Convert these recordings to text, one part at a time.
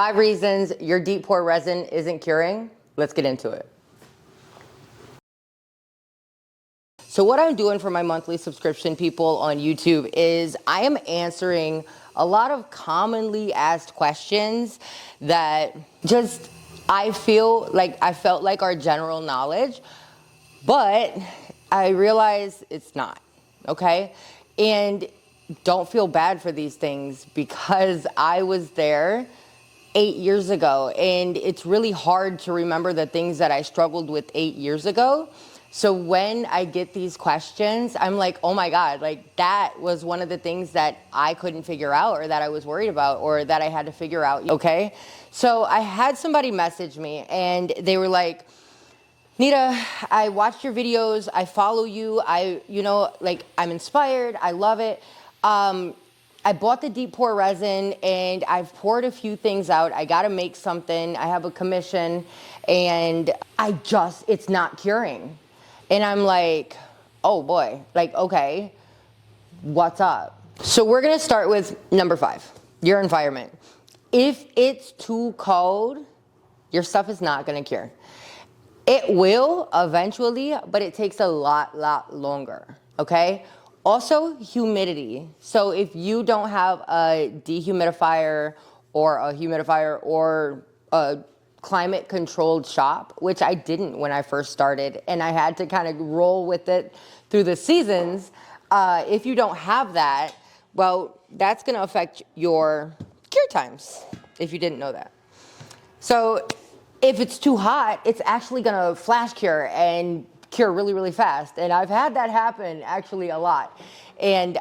5 reasons your deep pore resin isn't curing. Let's get into it. So what I'm doing for my monthly subscription people on YouTube is I am answering a lot of commonly asked questions that just I felt like are general knowledge, but I realize it's not, okay? And don't feel bad for these things because I was there 8 years ago, and it's really hard to remember the things that I struggled with 8 years ago. So when I get these questions, I'm like, oh my God, like that was one of the things that I couldn't figure out or that I was worried about or that I had to figure out, okay? So I had somebody message me and they were like, Nita, I watched your videos, I follow you, I'm inspired, I love it. I bought the deep pore resin and I've poured a few things out. I gotta make something, I have a commission, and it's not curing. And I'm like, oh boy, like, okay, what's up? So we're gonna start with number 5, your environment. If it's too cold, your stuff is not gonna cure. It will eventually, but it takes a lot longer, okay? Also, humidity. So if you don't have a dehumidifier or a climate controlled shop, which I didn't when I first started, and I had to kind of roll with it through the seasons. If you don't have that, well, that's gonna affect your cure times, if you didn't know that. So if it's too hot, it's actually gonna flash cure and cure really fast. And I've had that happen actually a lot. And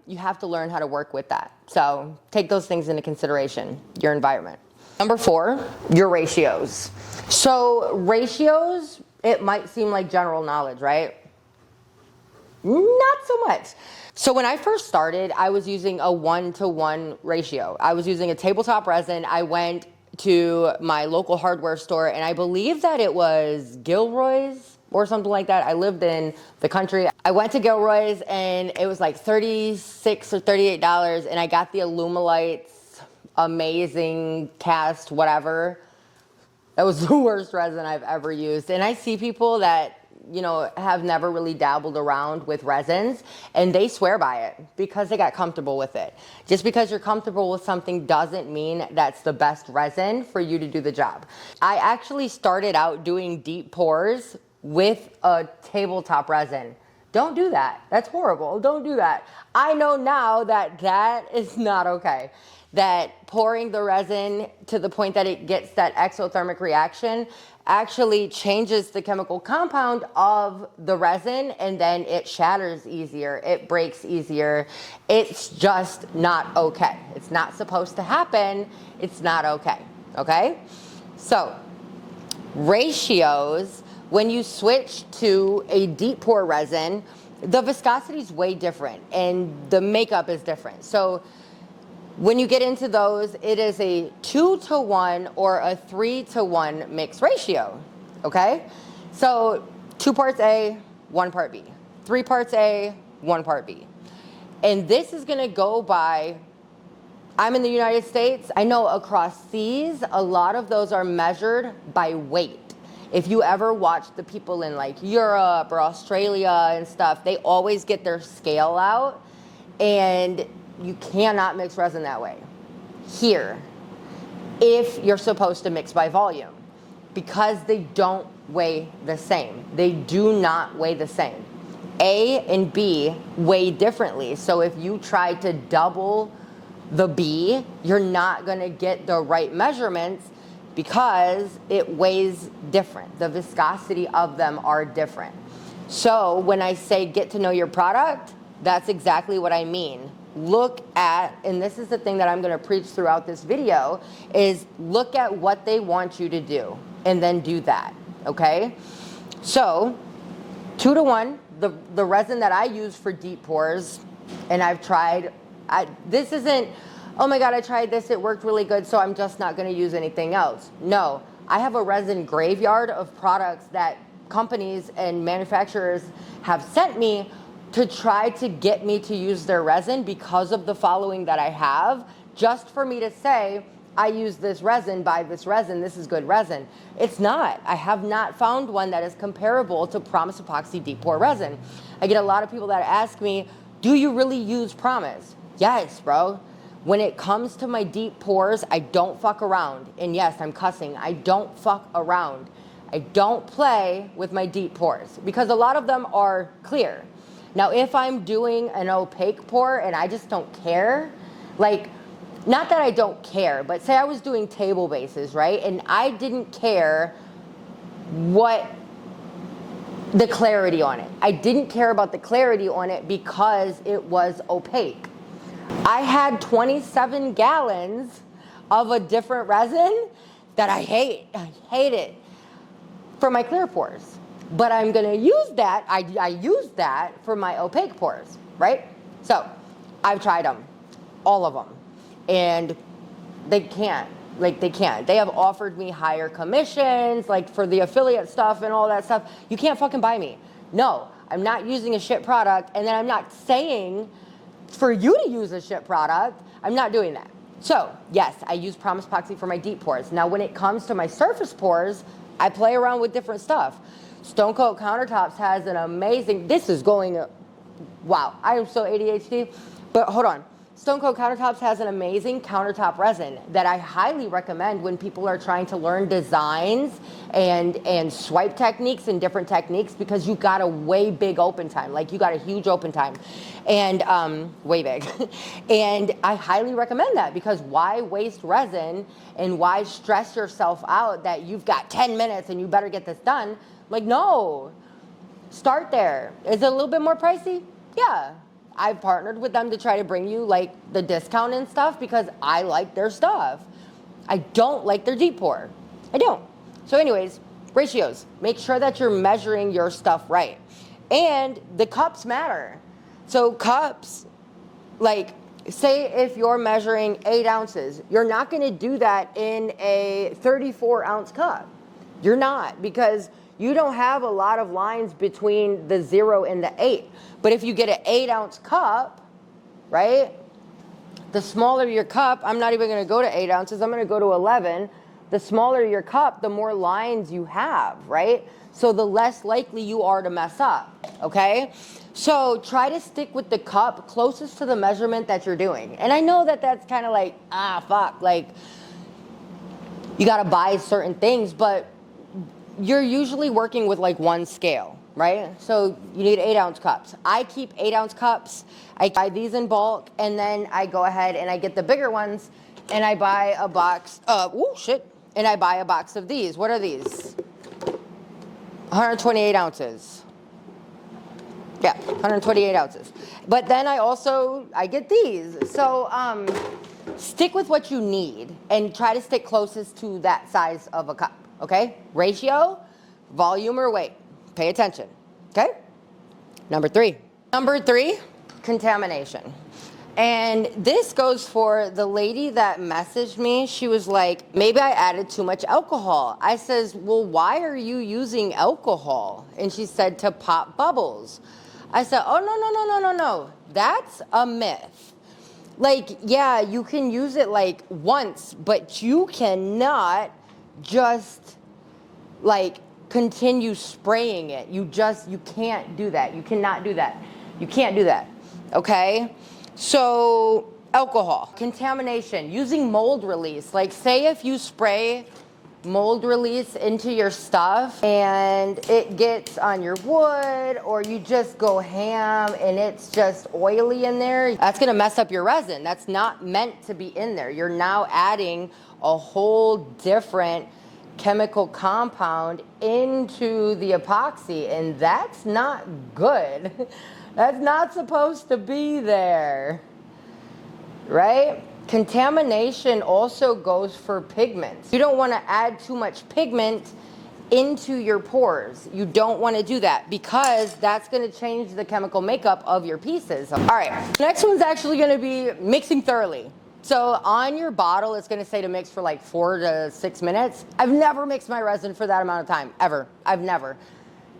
you have to learn how to work with that. So take those things into consideration, your environment. Number 4, your ratios. So ratios, it might seem like general knowledge, right? Not so much. So when I first started, I was using a 1-to-1 ratio. I was using a tabletop resin. I went to my local hardware store, and I believe that it was Gilroy's or something like that. I lived in the country. I went to Gilroy's, and it was like $36 or $38, and I got the Alumilites amazing cast whatever. That was the worst resin I've ever used. And I see people that have never really dabbled around with resins, and they swear by it because they got comfortable with it. Just because you're comfortable with something doesn't mean that's the best resin for you to do the job. I actually started out doing deep pours with a tabletop resin. Don't do that. That's horrible. Don't do that. I know now that that is not okay. That pouring the resin to the point that it gets that exothermic reaction actually changes the chemical compound of the resin, and then it shatters easier, it breaks easier. It's just not okay. It's not supposed to happen. It's not okay, okay? So, ratios, when you switch to a deep pore resin, the viscosity is way different and the makeup is different. So, when you get into those, it is a 2-to-1 or a 3-to-1 mix ratio, okay? So 2 parts A, 1 part B. 3 parts A, 1 part B. And this is gonna go by, I'm in the United States, I know across seas, a lot of those are measured by weight. If you ever watch the people in like Europe or Australia and stuff, they always get their scale out, and you cannot mix resin that way. Here, if you're supposed to mix by volume, because they don't weigh the same. They do not weigh the same. A and B weigh differently. So if you try to double the B, you're not gonna get the right measurements because it weighs different. The viscosity of them are different. So when I say get to know your product, that's exactly what I mean. Look at, and this is the thing that I'm going to preach throughout this video, is look at what they want you to do and then do that, okay? So 2-to-1, the resin that I use for deep pours, and I've tried, this isn't, oh my God, I tried this, it worked really good, so I'm just not going to use anything else. No, I have a resin graveyard of products that companies and manufacturers have sent me to try to get me to use their resin because of the following that I have, just for me to say, I use this resin, buy this resin, this is good resin. It's not. I have not found one that is comparable to Promise Epoxy Deep Pore Resin. I get a lot of people that ask me, do you really use Promise? Yes, bro. When it comes to my deep pores, I don't fuck around. And yes, I'm cussing. I don't fuck around. I don't play with my deep pores because a lot of them are clear. Now, if I'm doing an opaque pore and I just don't care, like, not that I don't care, but say I was doing table bases, right? And I didn't care what the clarity on it. I didn't care about the clarity on it because it was opaque. I had 27 gallons of a different resin that I hate. I hate it for my clear pores. But I'm gonna use that, I use that for my opaque pores, right? So I've tried them, all of them. And they can't, they can't. They have offered me higher commissions, like for the affiliate stuff and all that stuff. You can't fucking buy me. No, I'm not using a shit product, and then I'm not saying for you to use a shit product. I'm not doing that. So yes, I use Promise Epoxy for my deep pores. Now when it comes to my surface pores, I play around with different stuff. Stone Coat Countertops has an amazing, this is going, wow, I am so ADHD, but hold on. Stone Coat Countertops has an amazing countertop resin that I highly recommend when people are trying to learn designs and swipe techniques and different techniques, because you got a way big open time. Like, you got a huge open time, and way big. And I highly recommend that, because why waste resin and why stress yourself out that you've got 10 minutes and you better get this done? Like, no, start there. Is it a little bit more pricey? Yeah. I've partnered with them to try to bring you like the discount and stuff because I like their stuff. I don't like their deep pour. I don't. So anyways, ratios. Make sure that you're measuring your stuff right. And the cups matter. So cups, like, say if you're measuring 8 ounces, you're not going to do that in a 34-ounce cup. You're not, because you don't have a lot of lines between the 0 and the 8. But if you get an 8-ounce cup, right, the smaller your cup, I'm not even going to go to 8 ounces, I'm going to go to 11. The smaller your cup, the more lines you have, right? So the less likely you are to mess up, okay? So try to stick with the cup closest to the measurement that you're doing. And I know that that's kind of like, fuck, like, you got to buy certain things, but you're usually working with like one scale, right? So you need 8-ounce cups. I keep 8-ounce cups. I buy these in bulk, and then I go ahead and I get the bigger ones, and I buy a box, and I buy a box of these. What are these? 128 ounces. Yeah, 128 ounces. But then I get these. So stick with what you need and try to stick closest to that size of a cup. Okay? Ratio, volume or weight. Pay attention. Okay? Number three, contamination. And this goes for the lady that messaged me. She was like, maybe I added too much alcohol. I says, well, why are you using alcohol? And she said, to pop bubbles. I said, oh, no. That's a myth. Like, yeah, you can use it like once, but you cannot just like continue spraying it. You can't do that. You cannot do that. You can't do that. Okay? So alcohol, contamination, using mold release. Like, say if you spray mold release into your stuff and it gets on your wood, or you just go ham and it's just oily in there, that's gonna mess up your resin. That's not meant to be in there. You're now adding a whole different chemical compound into the epoxy, and that's not good. That's not supposed to be there, right? Contamination also goes for pigments. You don't want to add too much pigment into your pores. You don't want to do that, because that's going to change the chemical makeup of your pieces. All right, next one's actually going to be mixing thoroughly. So on your bottle, it's going to say to mix for like 4 to 6 minutes. I've never mixed my resin for that amount of time, ever. I've never.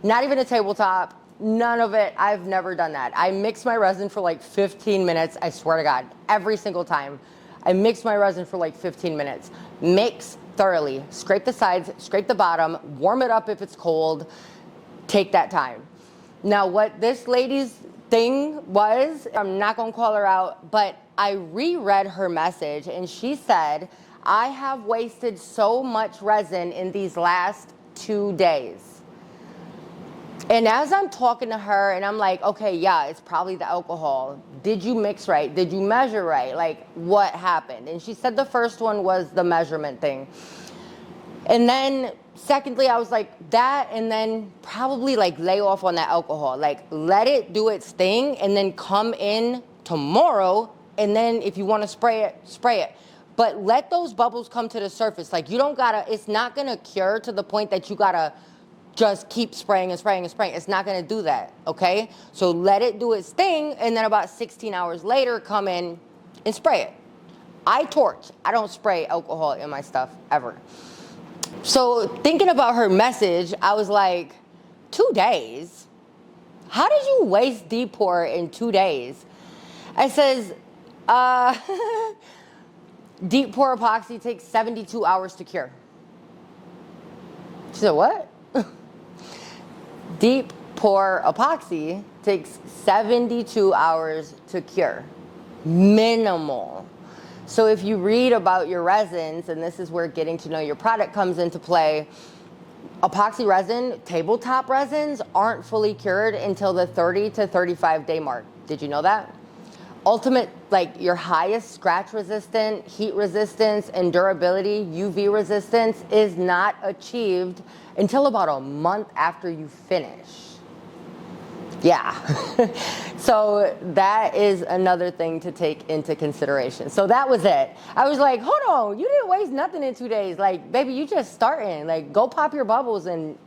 Not even a tabletop. None of it. I've never done that. I mix my resin for like 15 minutes, I swear to God, every single time. I mix my resin for like 15 minutes. Mix thoroughly. Scrape the sides, scrape the bottom, warm it up if it's cold. Take that time. Now, what this lady's thing was, I'm not gonna call her out, but I reread her message and she said, I have wasted so much resin in these last 2 days. And as I'm talking to her and I'm like, okay, yeah, it's probably the alcohol. Did you mix right? Did you measure right? Like, what happened? And she said the first one was the measurement thing. And then secondly, I was like, that, and then probably like lay off on that alcohol. Like, let it do its thing and then come in tomorrow. And then if you want to spray it, spray it. But let those bubbles come to the surface. Like, you don't gotta, it's not gonna cure to the point that you gotta just keep spraying and spraying and spraying. It's not gonna do that, okay? So let it do its thing, and then about 16 hours later, come in and spray it. I torch. I don't spray alcohol in my stuff, ever. So thinking about her message, I was like, 2 days? How did you waste deep pour in 2 days? I says, deep pour epoxy takes 72 hours to cure. She said, what? Deep pour epoxy takes 72 hours to cure. Minimal. So if you read about your resins, and this is where getting to know your product comes into play, epoxy resin, tabletop resins aren't fully cured until the 30 to 35 day mark. Did you know that? Ultimate, like your highest scratch resistant, heat resistance, and durability, UV resistance is not achieved until about a month after you finish. Yeah. So that is another thing to take into consideration. So that was it. I was like, hold on, you didn't waste nothing in 2 days. Like, baby, you just starting. Like, go pop your bubbles and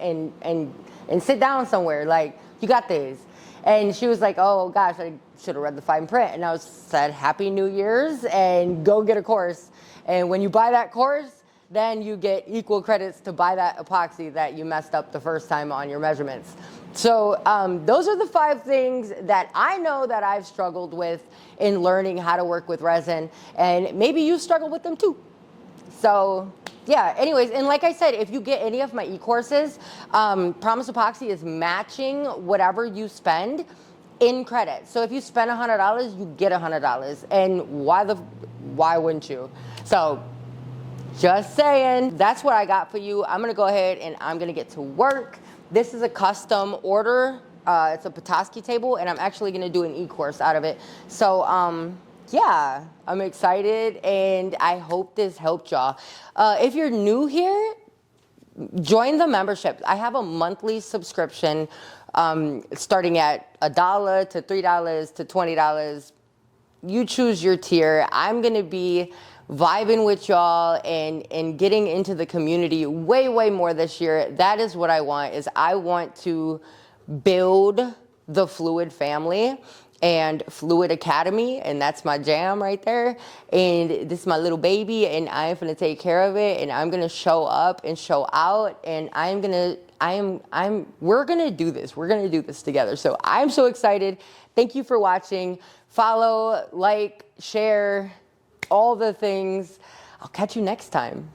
sit down somewhere. Like, you got this. And she was like, oh gosh, I should have read the fine print. And I said, Happy New Year's, and go get a course. And when you buy that course, then you get equal credits to buy that epoxy that you messed up the first time on your measurements. So those are the 5 things that I know that I've struggled with in learning how to work with resin. And maybe you struggle with them too. So yeah, anyways, and like I said, if you get any of my e-courses, Promise Epoxy is matching whatever you spend in credit. So if you spend $100, you get $100. And why wouldn't you? So just saying, that's what I got for you. I'm gonna go ahead and I'm gonna get to work. This is a custom order. It's a Petoskey table, and I'm actually gonna do an e-course out of it. So yeah, I'm excited, and I hope this helped y'all. If you're new here, join the membership. I have a monthly subscription starting at $1 to $3 to $20. You choose your tier. I'm gonna be vibing with y'all and getting into the community way more this year. That is what I want, is I want to build the Fluid family and Fluid Academy, and that's my jam right there. And this is my little baby, and I'm gonna take care of it, and I'm gonna show up and show out, and we're gonna do this. We're gonna do this together. So I'm so excited. Thank you for watching. Follow, like, share, all the things. I'll catch you next time.